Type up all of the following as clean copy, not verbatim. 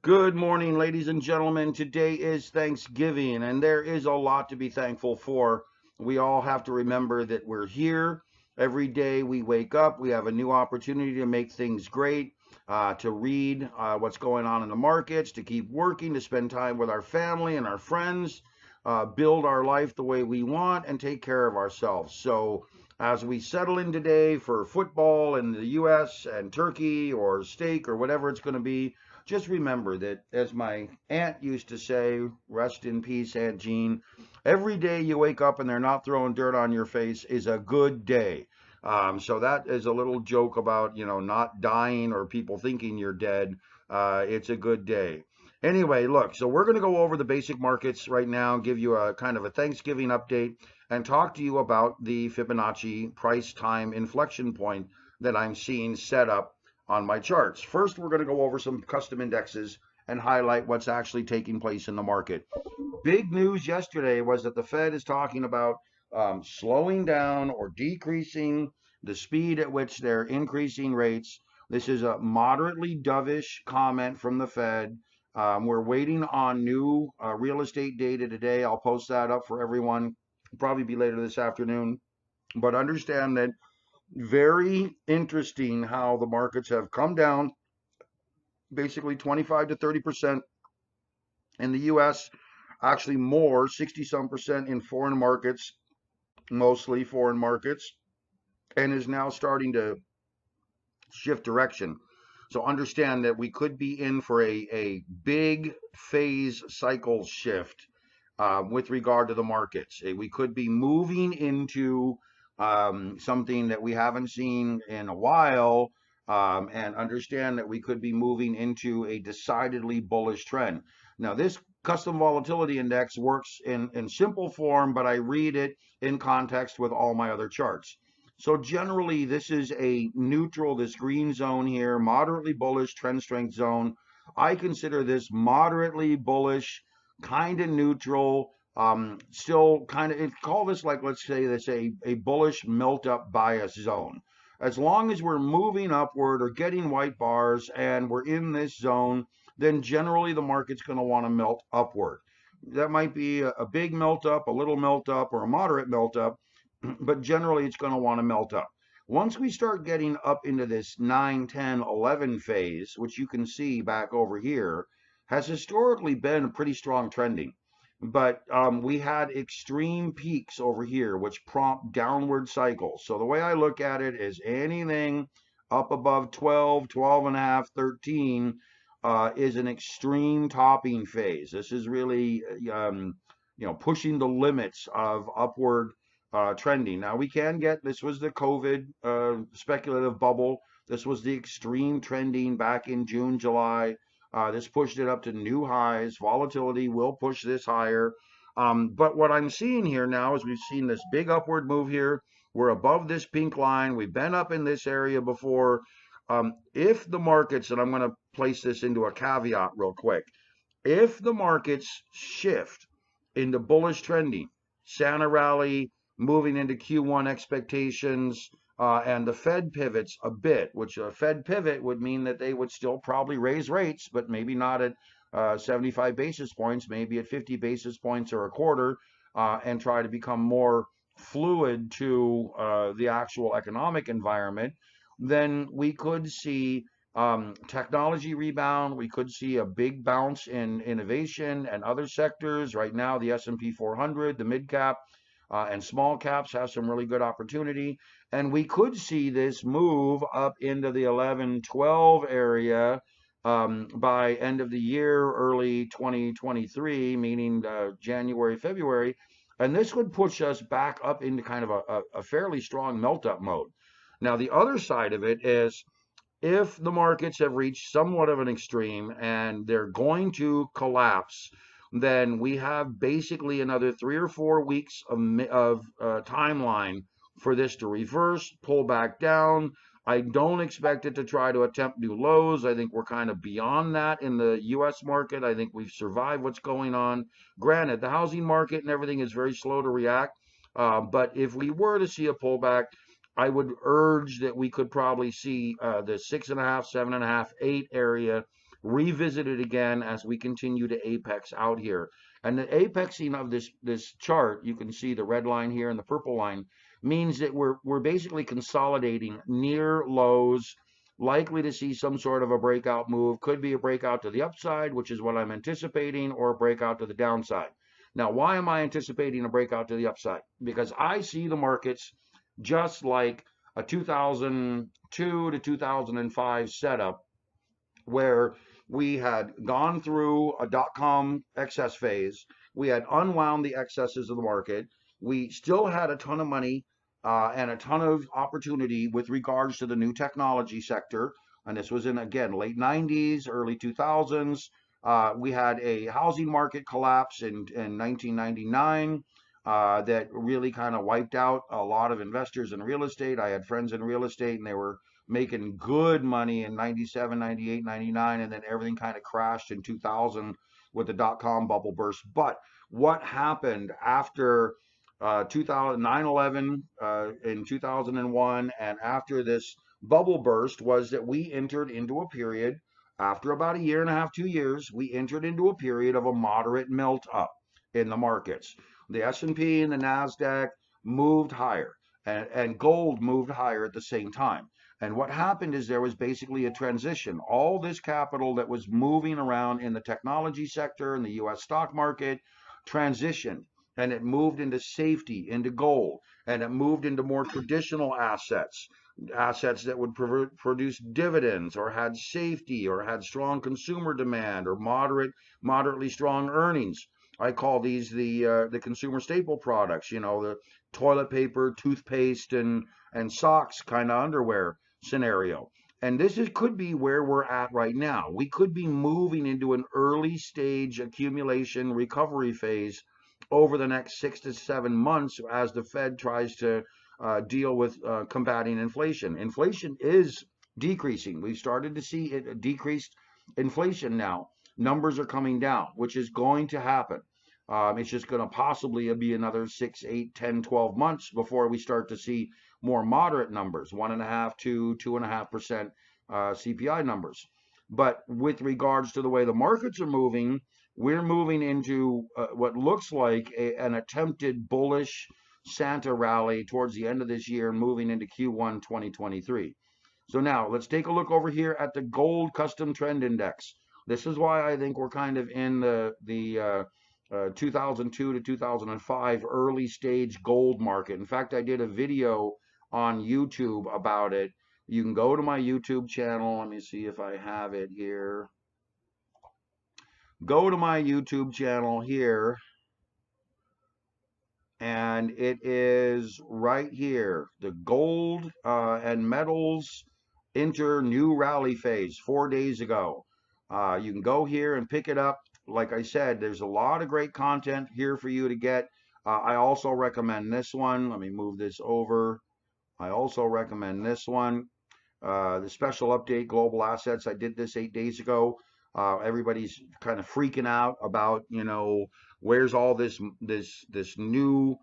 Good morning, ladies and gentlemen. Today is Thanksgiving, and there is a lot to be thankful for. We all have to remember that we're here. Every day we wake up, we have a new opportunity to make things great, to read what's going on in the markets, to keep working, to spend time with our family and our friends, build our life the way we want, and take care of ourselves. So, as we settle in today for football in the U.S. and turkey or steak or whatever it's going to be, just remember that, as my aunt used to say, rest in peace, Aunt Jean, every day you wake up and they're not throwing dirt on your face is a good day. So that is a little joke about, not dying or people thinking you're dead. It's a good day. Anyway, look, so we're going to go over the basic markets right now, give you a kind of a Thanksgiving update, and talk to you about the Fibonacci price time inflection point that I'm seeing set up on my charts. First, we're going to go over some custom indexes and highlight what's actually taking place in the market. Big news yesterday was that the Fed is talking about slowing down or decreasing the speed at which they're increasing rates. This is a moderately dovish comment from the Fed. We're waiting on new real estate data today. I'll post that up for everyone. It'll probably be later this afternoon. But understand that very interesting how the markets have come down basically 25 to 30% in the US, actually more, 60 some percent in foreign markets, mostly foreign markets, and is now starting to shift direction. So understand that we could be in for a big phase cycle shift with regard to the markets. We could be moving into something that we haven't seen in a while, and understand that we could be moving into a decidedly bullish trend. Now, this custom volatility index works in simple form, but I read it in context with all my other charts. So generally, this is a neutral, this green zone here, moderately bullish trend strength zone. I consider this moderately bullish, kind of neutral, still kind of, call this like, let's say this a bullish melt up bias zone. As long as we're moving upward or getting white bars and we're in this zone, then generally the market's going to want to melt upward. That might be a big melt up, a little melt up, or a moderate melt up, but generally it's going to want to melt up. Once we start getting up into this 9, 10, 11 phase, which you can see back over here, has historically been pretty strong trending. But we had extreme peaks over here, which prompt downward cycles. So the way I look at it is anything up above 12, 12 and a half, 13 is an extreme topping phase. This is really, pushing the limits of upward trending. Now we can get, this was the COVID speculative bubble. This was the extreme trending back in June, July. This pushed it up to new highs. Volatility will push this higher. But what I'm seeing here now is we've seen this big upward move here. We're above this pink line. We've been up in this area before. If the markets, and I'm going to place this into a caveat real quick, if the markets shift into bullish trending, Santa rally, moving into Q1 expectations, and the Fed pivots a bit, which a Fed pivot would mean that they would still probably raise rates, but maybe not at 75 basis points, maybe at 50 basis points or a quarter, and try to become more fluid to the actual economic environment, then we could see technology rebound. We could see a big bounce in innovation and other sectors. Right now, the S&P 400, the mid cap, and small caps have some really good opportunity. And we could see this move up into the 11, 12 area by end of the year, early 2023, meaning January, February. And this would push us back up into kind of a fairly strong melt up mode. Now, the other side of it is if the markets have reached somewhat of an extreme and they're going to collapse, then we have basically another 3 or 4 weeks of timeline for this to reverse, pull back down. I don't expect it to try to attempt new lows. I think we're kind of beyond that in the US market. I think we've survived what's going on. Granted, the housing market and everything is very slow to react. But if we were to see a pullback, I would urge that we could probably see the 6.5, 7.5, 8 area revisit it again as we continue to apex out here. And the apexing of this chart, you can see the red line here and the purple line, means that we're basically consolidating near lows, likely to see some sort of a breakout move. Could be a breakout to the upside, which is what I'm anticipating, or a breakout to the downside. Now, why am I anticipating a breakout to the upside? Because I see the markets just like a 2002 to 2005 setup, where we had gone through a dot-com excess phase. We had unwound the excesses of the market. We still had a ton of money and a ton of opportunity with regards to the new technology sector. And this was in, again, late 90s, early 2000s. We had a housing market collapse in 1999 that really kind of wiped out a lot of investors in real estate. I had friends in real estate, and they were making good money in 97, 98, 99, and then everything kind of crashed in 2000 with the dot-com bubble burst. But what happened after 9/11 in 2001 and after this bubble burst was that we entered into a period, after about a year and a half, 2 years, we entered into a period of a moderate melt up in the markets. The S&P and the NASDAQ moved higher, and gold moved higher at the same time. And what happened is there was basically a transition. All this capital that was moving around in the technology sector and the US stock market transitioned, and it moved into safety, into gold, and it moved into more traditional assets, assets that would produce dividends or had safety or had strong consumer demand or moderately strong earnings. I call these the consumer staple products, the toilet paper, toothpaste, and socks kind of underwear scenario. And could be where we're at right now. We could be moving into an early stage accumulation recovery phase over the next 6 to 7 months as the Fed tries to deal with combating inflation. Inflation is decreasing. We've started to see decreased inflation now. Numbers are coming down, which is going to happen. It's just going to possibly be another 6, 8, 10, 12 months before we start to see more moderate numbers, 1.5 to 2.5% CPI numbers. But with regards to the way the markets are moving, we're moving into what looks like an attempted bullish Santa rally towards the end of this year, moving into Q1 2023. So now let's take a look over here at the gold custom trend index. This is why I think we're kind of in the 2002 to 2005 early stage gold market. In fact, I did a video on YouTube about it. You can go to my YouTube channel. Let me see if I have it here. Go to my YouTube channel here, and it is right here. The gold and metals enter new rally phase 4 days ago. You can go here and pick it up. Like I said, there's a lot of great content here for you to get. I also recommend this one. Let me move this over. I also recommend this one, the special update global assets. I did this 8 days ago. Everybody's kind of freaking out about, where's all this new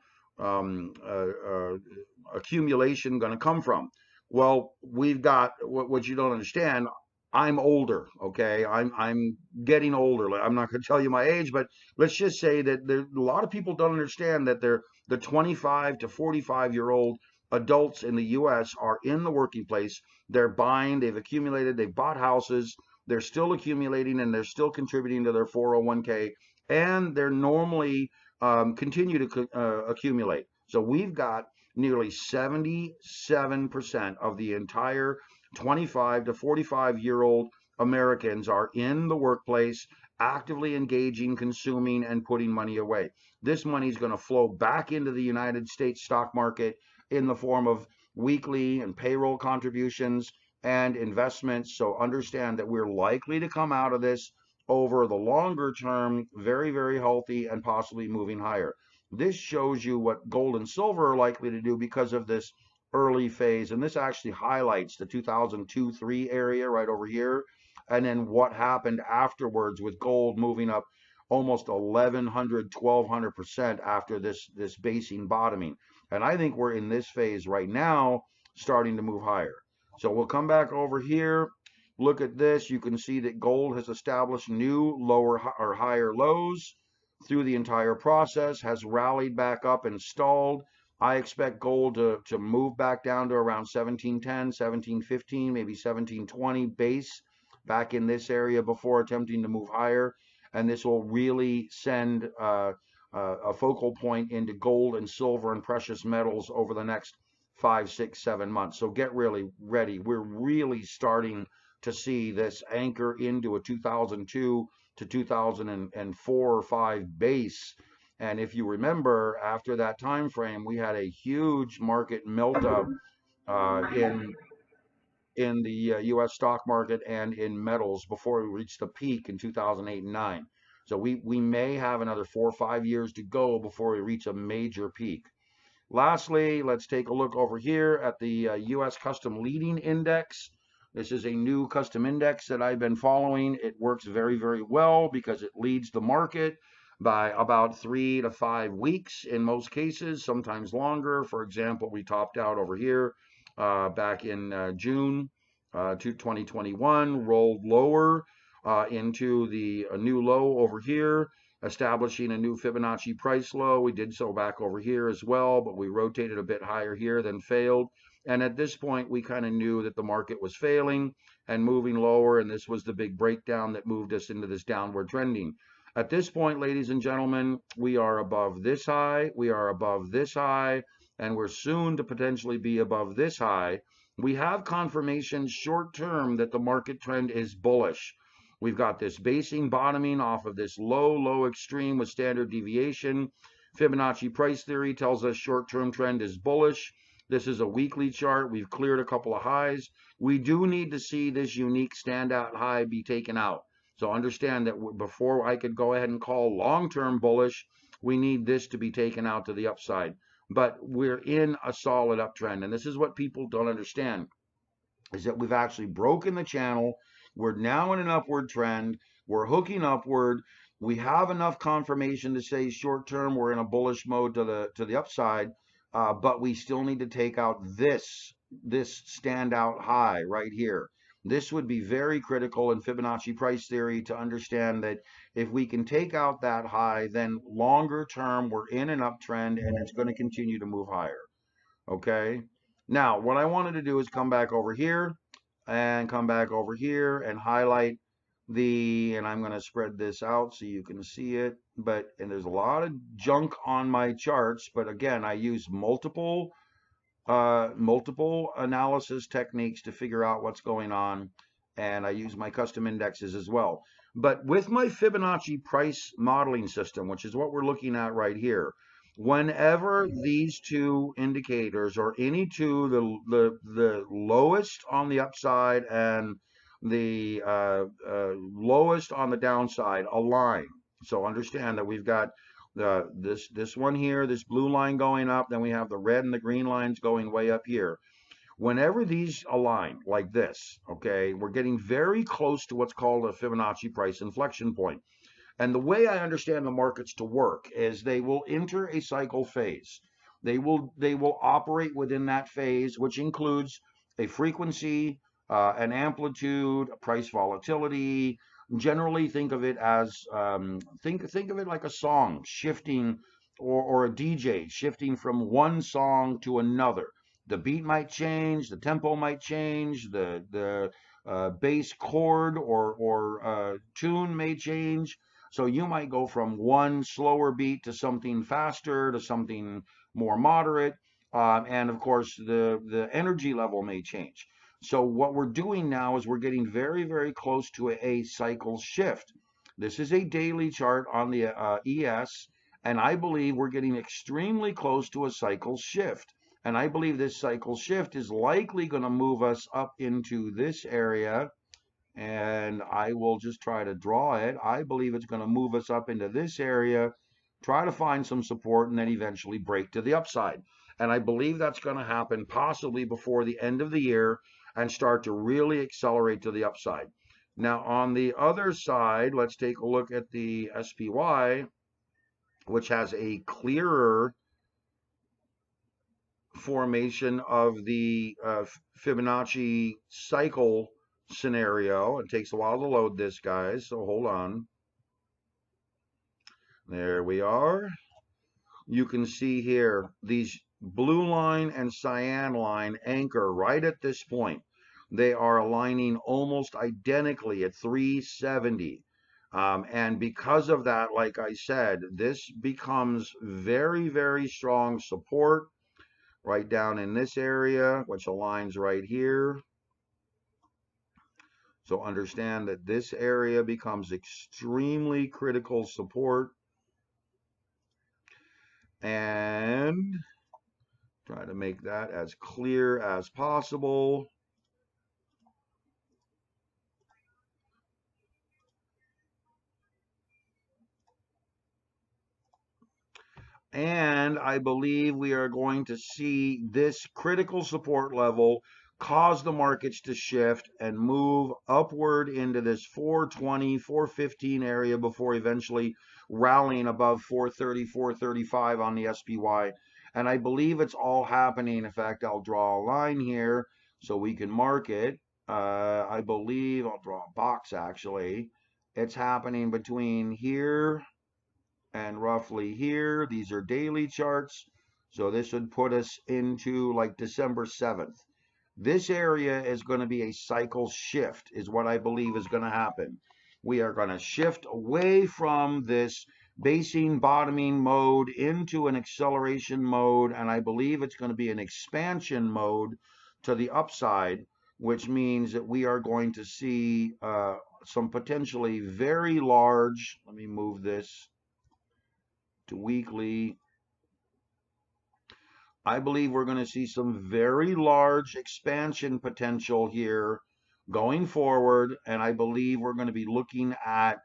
accumulation going to come from? Well, we've got what you don't understand. I'm older, okay? I'm getting older. I'm not going to tell you my age, but let's just say that a lot of people don't understand that the 25 to 45-year-old adults in the U.S. are in the working place. They're buying, they've accumulated, they've bought houses, they're still accumulating, and they're still contributing to their 401k, and they're normally continue to accumulate. So we've got nearly 77% of the entire 25 to 45-year-old Americans are in the workplace, actively engaging, consuming, and putting money away. This money is going to flow back into the United States stock market in the form of weekly and payroll contributions and investments. So understand that we're likely to come out of this over the longer term very, very healthy and possibly moving higher. This shows you what gold and silver are likely to do because of this early phase, and this actually highlights the 2002-3 area right over here, and then what happened afterwards with gold moving up almost 1,100-1,200% after this basing bottoming. And I think we're in this phase right now starting to move higher. So we'll come back over here. look at this, you can see that gold has established new lower or higher lows through the entire process, has rallied back up and stalled. I expect gold to move back down to around 1710, 1715, maybe 1720 base back in this area before attempting to move higher. And this will really send a focal point into gold and silver and precious metals over the next 5, 6, 7 months. So get really ready. We're really starting to see this anchor into a 2002 to 2004 or 5 base. And if you remember, after that time frame, we had a huge market melt up uh, in in the U.S. stock market and in metals before we reached the peak in 2008 and 9. So we may have another 4 or 5 years to go before we reach a major peak. Lastly, let's take a look over here at the U.S. Custom Leading Index. This is a new custom index that I've been following. It works very, very well because it leads the market by about 3 to 5 weeks in most cases, sometimes longer. For example, we topped out over here back in June 2021, rolled lower into the new low over here, establishing a new Fibonacci price low. We did so back over here as well, but we rotated a bit higher here, then failed. And at this point, we kind of knew that the market was failing and moving lower, and this was the big breakdown that moved us into this downward trending. At this point, ladies and gentlemen, we are above this high, we are above this high, and we're soon to potentially be above this high. We have confirmation short term that the market trend is bullish. We've got this basing bottoming off of this low extreme with standard deviation. Fibonacci price theory tells us short-term trend is bullish. This is a weekly chart. We've cleared a couple of highs. We do need to see this unique standout high be taken out. So understand that before I could go ahead and call long-term bullish, we need this to be taken out to the upside. But we're in a solid uptrend. And this is what people don't understand, is that we've actually broken the channel. We're now in an upward trend. We're hooking upward. We have enough confirmation to say short term we're in a bullish mode to the upside, but we still need to take out this standout high right here. This would be very critical in Fibonacci price theory to understand that if we can take out that high, then longer term we're in an uptrend and it's going to continue to move higher. Okay. Now, what I wanted to do is come back over here and come back over here and highlight and I'm going to spread this out so you can see it. And there's a lot of junk on my charts, but again, I use multiple analysis techniques to figure out what's going on, and I use my custom indexes as well. But with my Fibonacci price modeling system, which is what we're looking at right here, whenever these two indicators or any two, the lowest on the upside and the lowest on the downside align. So understand that we've got this one here, this blue line going up, then we have the red and the green lines going way up here. Whenever these align like this, okay, we're getting very close to what's called a Fibonacci price inflection point. And the way I understand the markets to work is they will enter a cycle phase. They will operate within that phase, which includes a frequency, an amplitude, a price volatility. Generally, think of it as think of it like a song shifting, or a DJ shifting from one song to another. The beat might change, the tempo might change, the bass chord or tune may change. So you might go from one slower beat to something faster to something more moderate, and of course the energy level may change. So what we're doing now is we're getting very, very close to a cycle shift. This is a daily chart on the ES, and I believe we're getting extremely close to a cycle shift. And I believe this cycle shift is likely going to move us up into this area. And I will just try to draw it. I believe it's going to move us up into this area, try to find some support, and then eventually break to the upside. And I believe that's going to happen possibly before the end of the year and start to really accelerate to the upside. Now, on the other side, let's take a look at the SPY, which has a clearer formation of the Fibonacci cycle scenario. It takes a while to load this, guys, so hold on. There we are. You can see here these blue line and cyan line anchor right at this point. They are aligning almost identically at 370. And because of that, like I said, this becomes very, very strong support right down in this area, which aligns right here. So understand that this area becomes extremely critical support. And try to make that as clear as possible. And I believe we are going to see this critical support level cause the markets to shift and move upward into this 420, 415 area before eventually rallying above 430, 435 on the SPY. And I believe it's all happening. In fact, I'll draw a line here so we can mark it. I believe I'll draw a box actually. It's happening between here and roughly here. These are daily charts. So this would put us into like December 7th. This area is going to be a cycle shift is what I believe is going to happen. We are going to shift away from this basing bottoming mode into an acceleration mode, and I believe it's going to be an expansion mode to the upside, which means that we are going to see some potentially very large, let me move this to weekly. I believe we're going to see some very large expansion potential here going forward, and I believe we're going to be looking at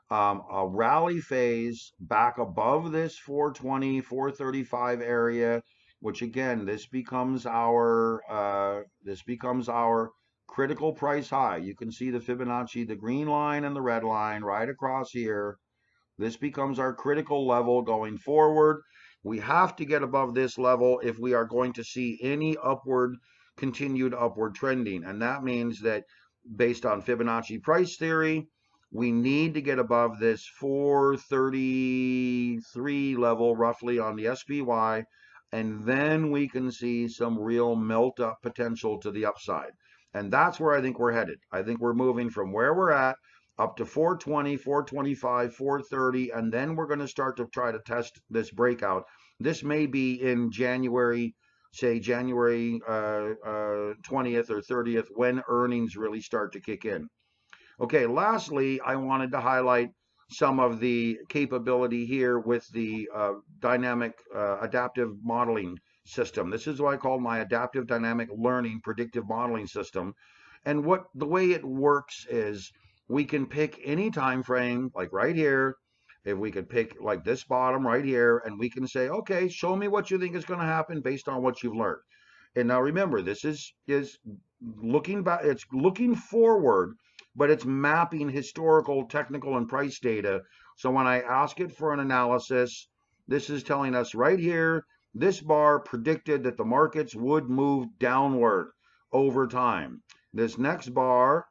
a rally phase back above this 420, 435 area, which again, this becomes our critical price high. You can see the Fibonacci, the green line and the red line right across here. This becomes our critical level going forward. We have to get above this level if we are going to see any continued upward trending. And that means that based on Fibonacci price theory, we need to get above this 433 level roughly on the SPY, and then we can see some real melt up potential to the upside. And that's where I think we're headed. I think we're moving from where we're at up to 420, 425, 430, and then we're going to start to try to test this breakout. This may be in January, say January 20th or 30th, when earnings really start to kick in. Okay, lastly, I wanted to highlight some of the capability here with the dynamic adaptive modeling system. This is what I call my adaptive dynamic learning predictive modeling system. And the way it works is we can pick any time frame, like right here. If we could pick like this bottom right here, and we can say, okay, show me what you think is going to happen based on what you've learned. And now remember, this is looking back, it's looking forward, but it's mapping historical, technical, and price data. So when I ask it for an analysis, this is telling us right here, this bar predicted that the markets would move downward over time. This next bar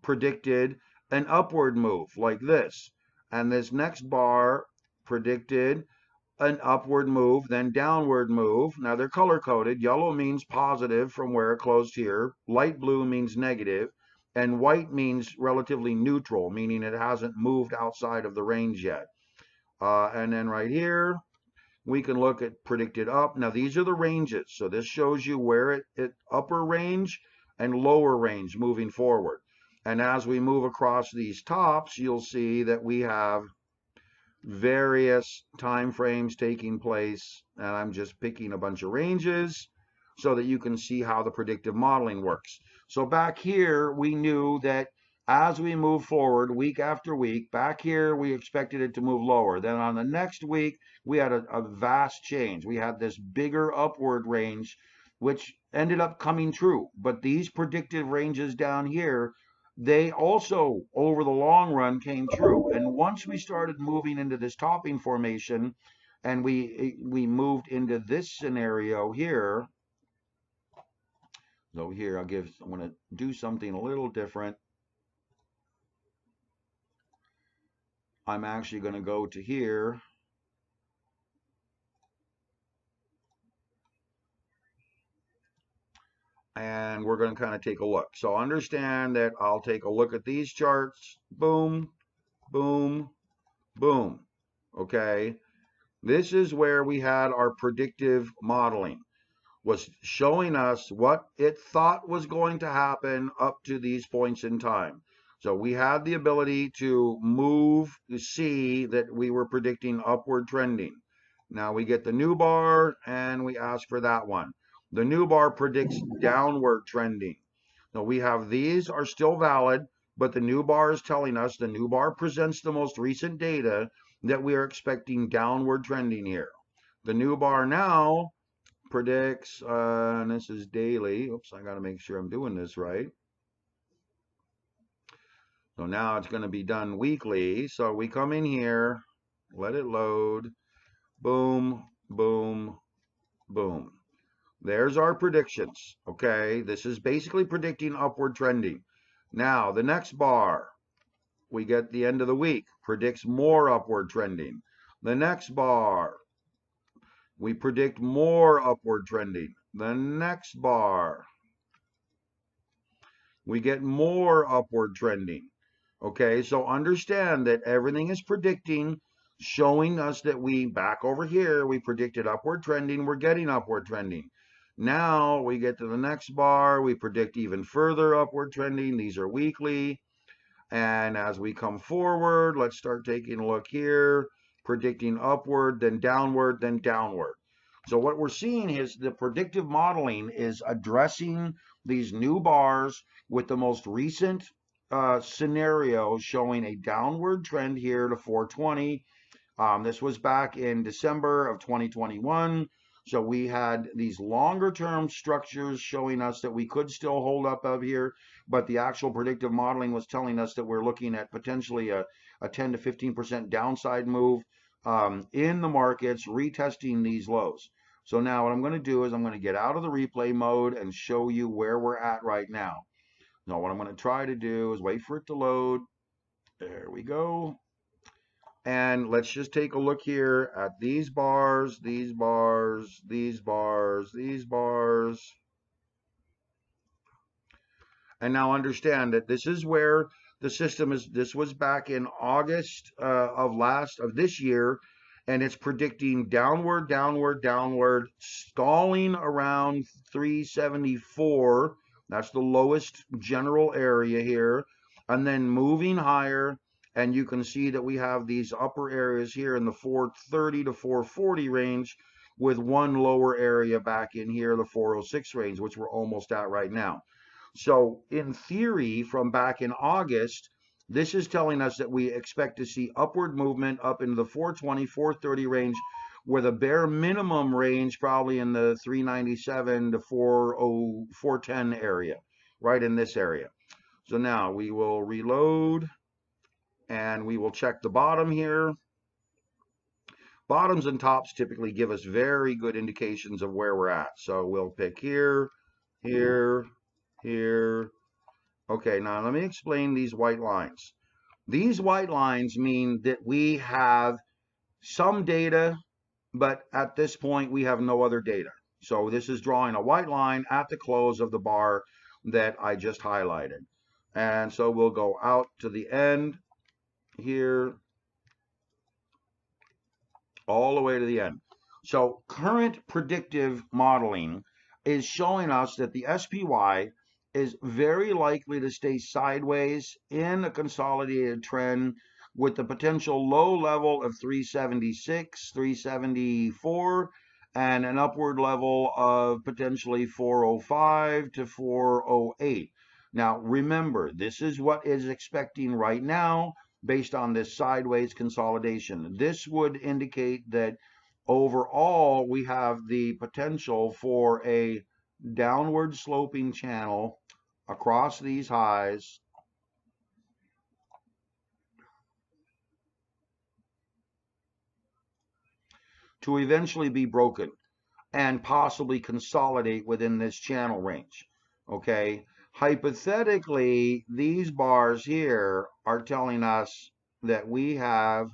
predicted an upward move like this. And this next bar predicted an upward move, then downward move. Now they're color coded. Yellow means positive from where it closed here. Light blue means negative. And white means relatively neutral, meaning it hasn't moved outside of the range yet. And then right here, we can look at predicted up. Now these are the ranges. So this shows you where it upper range and lower range moving forward. And as we move across these tops, you'll see that we have various time frames taking place. And I'm just picking a bunch of ranges so that you can see how the predictive modeling works. So back here, we knew that as we move forward week after week, back here, we expected it to move lower. Then on the next week, we had a vast change. We had this bigger upward range, which ended up coming true. But these predictive ranges down here, they also, over the long run, came true. And once we started moving into this topping formation, and we moved into this scenario here, So here I'm going to do something a little different. I'm actually going to go to here. And we're going to kind of take a look. So understand that I'll take a look at these charts. Boom, boom, boom. Okay. This is where we had our predictive modeling, was showing us what it thought was going to happen up to these points in time. So we had the ability to move to see that we were predicting upward trending. Now we get the new bar and we ask for that one. The new bar predicts downward trending. Now we have these are still valid, but the new bar is telling us, the new bar presents the most recent data that we are expecting downward trending here. The new bar now predicts, and this is daily. Oops, I got to make sure I'm doing this right. So now it's going to be done weekly. So we come in here, let it load. Boom, boom, boom. There's our predictions. Okay, this is basically predicting upward trending. Now, the next bar, we get the end of the week, predicts more upward trending. The next bar, we predict more upward trending. The next bar, we get more upward trending. Okay, so understand that everything is predicting, showing us that we, back over here, we predicted upward trending, we're getting upward trending. Now we get to the next bar, we predict even further upward trending. These are weekly. And as we come forward, let's start taking a look here, predicting upward, then downward, then downward. So what we're seeing is the predictive modeling is addressing these new bars with the most recent scenario showing a downward trend here to 420. This was back in December of 2021. So we had these longer term structures showing us that we could still hold up here, but the actual predictive modeling was telling us that we're looking at potentially a 10 to 15% downside move in the markets, retesting these lows. So now what I'm going to do is I'm going to get out of the replay mode and show you where we're at right now. Now what I'm going to try to do is wait for it to load. There we go. And let's just take a look here at these bars, these bars, these bars, these bars. And now understand that this is where the system is. This was back in August of this year, and it's predicting downward, downward, downward, stalling around 374. That's the lowest general area here, and then moving higher. And you can see that we have these upper areas here in the 430 to 440 range, with one lower area back in here, the 406 range, which we're almost at right now. So in theory, from back in August, this is telling us that we expect to see upward movement up into the 420, 430 range, with a bare minimum range probably in the 397 to 410 area, right in this area. So now we will reload and we will check the bottom here. Bottoms and tops typically give us very good indications of where we're at. So we'll pick here, here, here. Okay, now let me explain these white lines. These white lines mean that we have some data, but at this point we have no other data. So this is drawing a white line at the close of the bar that I just highlighted. And so we'll go out to the end here, all the way to the end. So current predictive modeling is showing us that the SPY is very likely to stay sideways in a consolidated trend with the potential low level of 376, 374, and an upward level of potentially 405 to 408. Now, remember, this is what is expecting right now based on this sideways consolidation. This would indicate that overall we have the potential for a downward sloping channel across these highs to eventually be broken and possibly consolidate within this channel range. Okay, hypothetically, these bars here are telling us that we have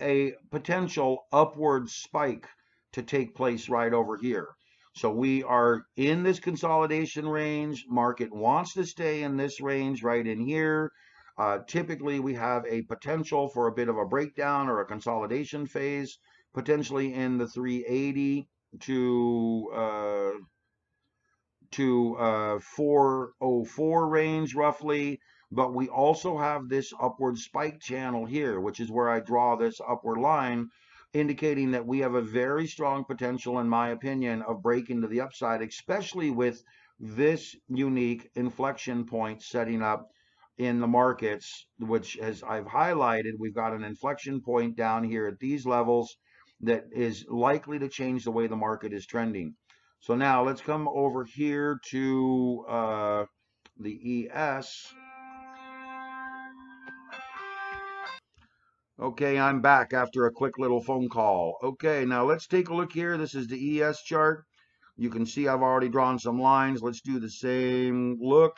a potential upward spike to take place right over here. So we are in this consolidation range. Market wants to stay in this range right in here. Typically, we have a potential for a bit of a breakdown or a consolidation phase, potentially in the 380 to 404 range roughly, but we also have this upward spike channel here, which is where I draw this upward line, indicating that we have a very strong potential, in my opinion, of breaking to the upside, especially with this unique inflection point setting up in the markets, which, as I've highlighted, we've got an inflection point down here at these levels that is likely to change the way the market is trending. So now let's come over here to the ES. Okay, I'm back after a quick little phone call. Okay, now let's take a look here. This is the ES chart. You can see I've already drawn some lines. Let's do the same look.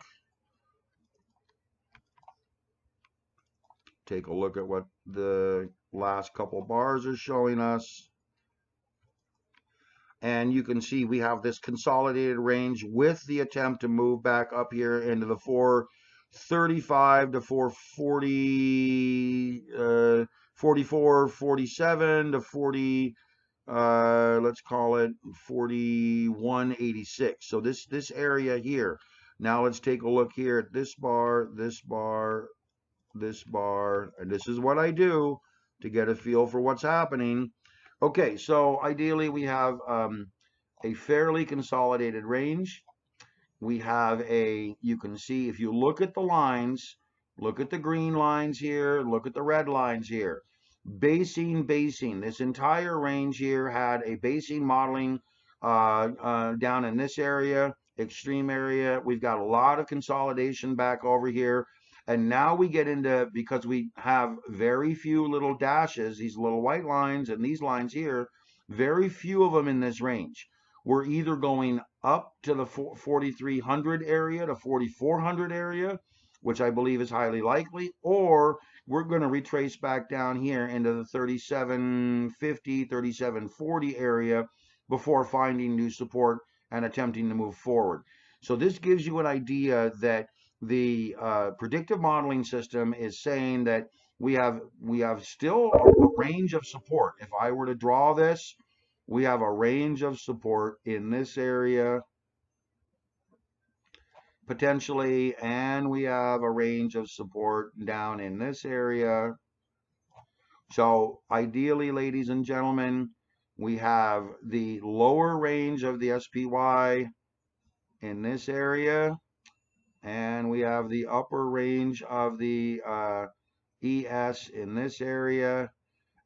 Take a look at what the last couple bars are showing us. And you can see we have this consolidated range with the attempt to move back up here into the 435 to 440, 44, 47 to 40, let's call it 4186. So this area here. Now let's take a look here at this bar, this bar, this bar, and this is what I do to get a feel for what's happening. Okay, so ideally we have a fairly consolidated range. We have you can see if you look at the lines, look at the green lines here, look at the red lines here. Basing. This entire range here had a basing modeling down in this area, extreme area. We've got a lot of consolidation back over here. And now we get into, because we have very few little dashes, these little white lines and these lines here, very few of them in this range. We're either going up to the 4,300 area to 4,400 area, which I believe is highly likely, or we're going to retrace back down here into the 3750, 3740 area before finding new support and attempting to move forward. So this gives you an idea that the predictive modeling system is saying that we have still a range of support. If I were to draw this, we have a range of support in this area potentially, and we have a range of support down in this area. So ideally, ladies and gentlemen, we have the lower range of the SPY in this area, and we have the upper range of the ES in this area,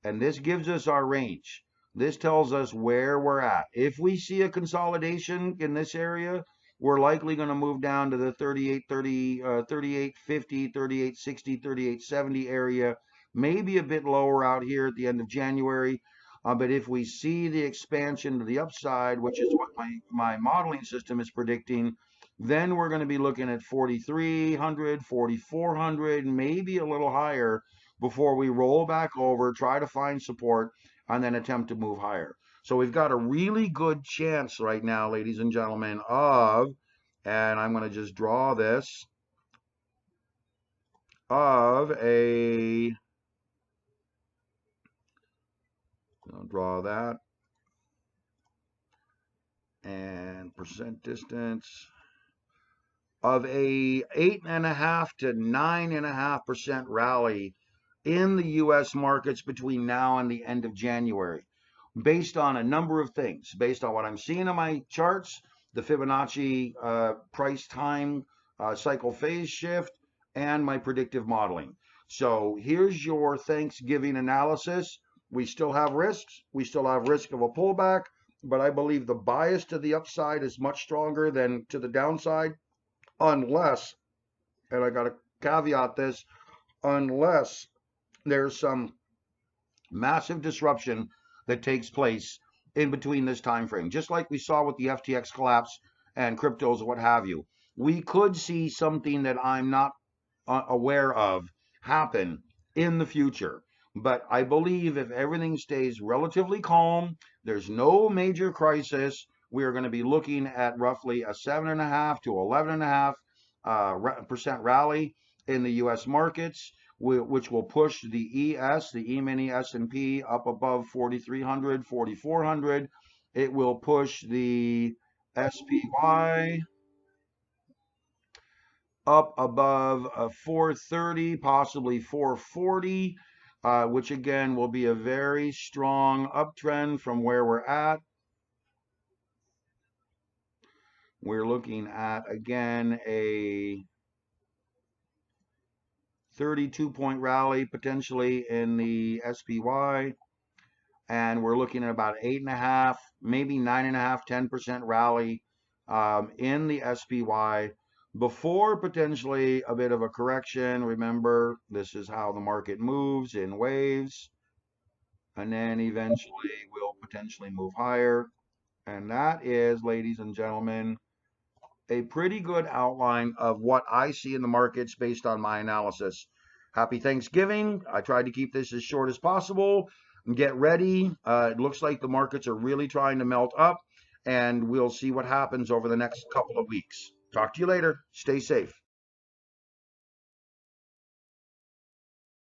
and this gives us our range. This tells us where we're at. If we see a consolidation in this area, we're likely going to move down to the 3830, 3850, 3860, 3870 area, maybe a bit lower out here at the end of January. But if we see the expansion to the upside, which is what my modeling system is predicting, then we're going to be looking at 4,300, 4,400, maybe a little higher before we roll back over, try to find support, and then attempt to move higher. So we've got a really good chance right now, ladies and gentlemen, and I'm going to just draw this, of a, I'll draw that, and percent distance, of a 8.5 to 9.5% rally in the U.S. markets between now and the end of January, based on a number of things, based on what I'm seeing on my charts, the Fibonacci price time cycle phase shift, and my predictive modeling. So here's your Thanksgiving analysis. We still have risks. We still have risk of a pullback, but I believe the bias to the upside is much stronger than to the downside, unless, and I got to caveat this, unless there's some massive disruption that takes place in between this time frame, just like we saw with the FTX collapse and cryptos, what have you. We could see something that I'm not aware of happen in the future. But I believe if everything stays relatively calm, there's no major crisis, we are going to be looking at roughly a 7.5 to 11.5% rally in the U.S. markets, which will push the the E-mini S&P up above 4,300, 4,400. It will push the SPY up above 430, possibly 440, which again will be a very strong uptrend from where we're at. We're looking at, again, a 32-point rally potentially in the SPY. And we're looking at about 8.5, maybe 9.5, 10% rally in the SPY before potentially a bit of a correction. Remember, this is how the market moves in waves, and then eventually we'll potentially move higher. And that is, ladies and gentlemen, a pretty good outline of what I see in the markets based on my analysis. Happy Thanksgiving. I tried to keep this as short as possible. Get ready. It looks like the markets are really trying to melt up, and we'll see what happens over the next couple of weeks. Talk to you later. Stay safe.